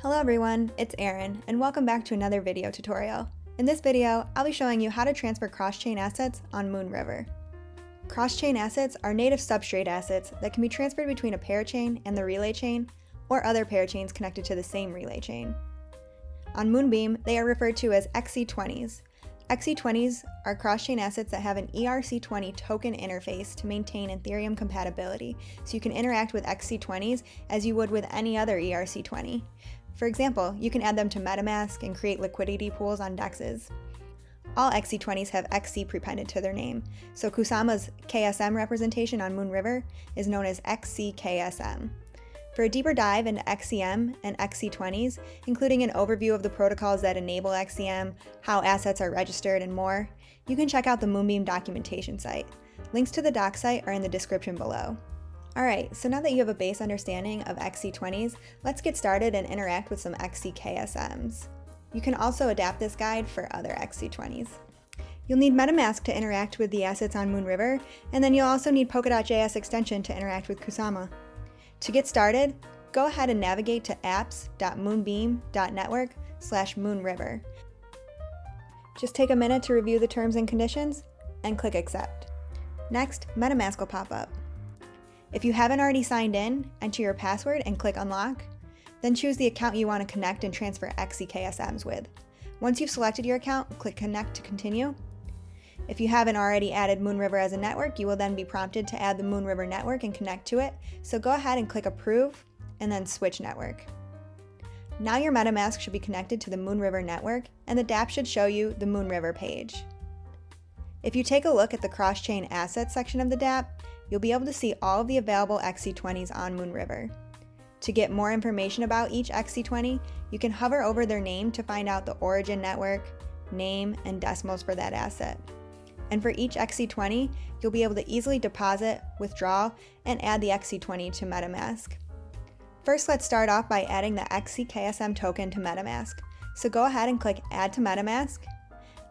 Hello everyone, it's Erin, and welcome back to another video tutorial. In this video, I'll be showing you how to transfer cross-chain assets on Moonriver. Cross-chain assets are native substrate assets that can be transferred between a parachain and the relay chain, or other parachains connected to the same relay chain. On Moonbeam, they are referred to as XC20s. XC20s are cross-chain assets that have an ERC20 token interface to maintain Ethereum compatibility, so you can interact with XC20s as you would with any other ERC20. For example, you can add them to MetaMask and create liquidity pools on DEXs. All XC20s have XC prepended to their name, so Kusama's KSM representation on Moonriver is known as XCKSM. For a deeper dive into XCM and XC20s, including an overview of the protocols that enable XCM, how assets are registered, and more, you can check out the Moonbeam documentation site. Links to the doc site are in the description below. Alright, so now that you have a base understanding of XC20s, let's get started and interact with some XCKSMs. You can also adapt this guide for other XC20s. You'll need MetaMask to interact with the assets on Moonriver, and then you'll also need Polkadot.js extension to interact with Kusama. To get started, go ahead and navigate to apps.moonbeam.network/Moonriver. Just take a minute to review the terms and conditions, and click Accept. Next, MetaMask will pop up. If you haven't already signed in, enter your password and click Unlock. Then choose the account you want to connect and transfer XCKSMs with. Once you've selected your account, click Connect to continue. If you haven't already added Moonriver as a network, you will then be prompted to add the Moonriver network and connect to it, so go ahead and click Approve, and then Switch Network. Now your MetaMask should be connected to the Moonriver network, and the DApp should show you the Moonriver page. If you take a look at the cross-chain assets section of the DApp, you'll be able to see all of the available XC20s on Moonriver. To get more information about each XC20, you can hover over their name to find out the origin network, name, and decimals for that asset. And for each XC20, you'll be able to easily deposit, withdraw, and add the XC20 to MetaMask. First, let's start off by adding the XCKSM token to MetaMask. So go ahead and click Add to MetaMask,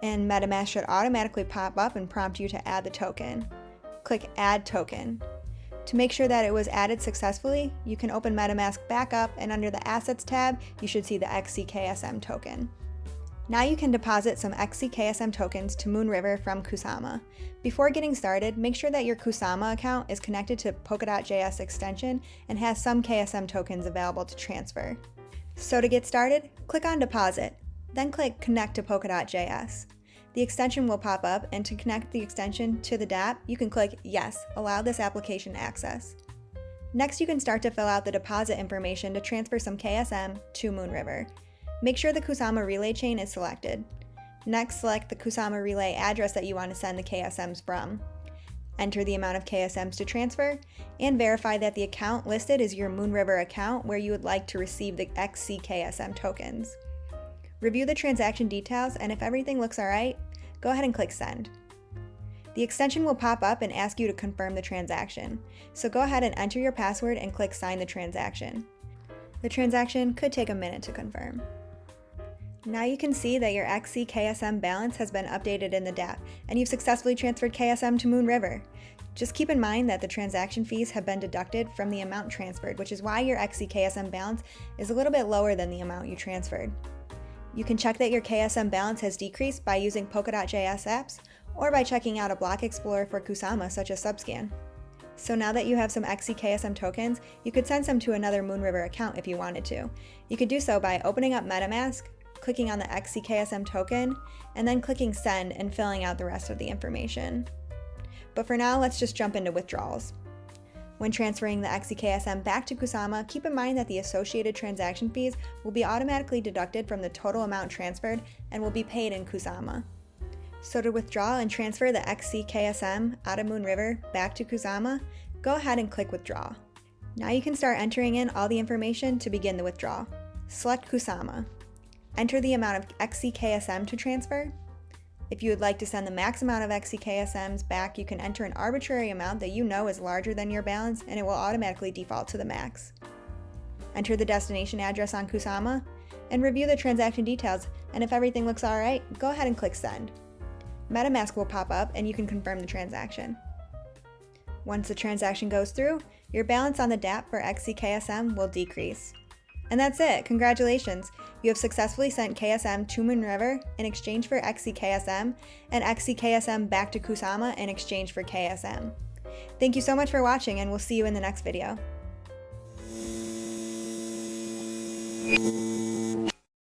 and MetaMask should automatically pop up and prompt you to add the token. Click Add Token. To make sure that it was added successfully, you can open MetaMask back up, and under the Assets tab, you should see the XCKSM token. Now you can deposit some XCKSM tokens to Moonriver from Kusama. Before getting started, make sure that your Kusama account is connected to Polkadot.js extension and has some KSM tokens available to transfer. So to get started, click on Deposit, then click Connect to Polkadot.js. The extension will pop up, and to connect the extension to the DApp, you can click Yes, allow this application access. Next, you can start to fill out the deposit information to transfer some KSM to Moonriver. Make sure the Kusama relay chain is selected. Next, select the Kusama relay address that you want to send the KSMs from. Enter the amount of KSMs to transfer, and verify that the account listed is your Moonriver account where you would like to receive the XCKSM tokens. Review the transaction details, and if everything looks alright, go ahead and click Send. The extension will pop up and ask you to confirm the transaction, so go ahead and enter your password and click Sign the transaction. The transaction could take a minute to confirm. Now you can see that your XCKSM balance has been updated in the DApp, and you've successfully transferred KSM to Moonriver. Just keep in mind that the transaction fees have been deducted from the amount transferred, which is why your XCKSM balance is a little bit lower than the amount you transferred. You can check that your KSM balance has decreased by using Polkadot.js apps, or by checking out a block explorer for Kusama such as Subscan. So now that you have some XCKSM tokens, you could send some to another Moonriver account if you wanted to. You could do so by opening up MetaMask, clicking on the XCKSM token, and then clicking Send and filling out the rest of the information. But for now, let's just jump into withdrawals. When transferring the XCKSM back to Kusama, keep in mind that the associated transaction fees will be automatically deducted from the total amount transferred and will be paid in Kusama. So to withdraw and transfer the XCKSM out of Moonriver back to Kusama, go ahead and click Withdraw. Now you can start entering in all the information to begin the withdrawal. Select Kusama. Enter the amount of XCKSM to transfer. If you would like to send the max amount of XCKSMs back, you can enter an arbitrary amount that you know is larger than your balance, and it will automatically default to the max. Enter the destination address on Kusama, and review the transaction details, and if everything looks alright, go ahead and click Send. MetaMask will pop up, and you can confirm the transaction. Once the transaction goes through, your balance on the DApp for XCKSM will decrease. And that's it, congratulations! You have successfully sent KSM to Moonriver in exchange for XCKSM, and XCKSM back to Kusama in exchange for KSM. Thank you so much for watching, and we'll see you in the next video.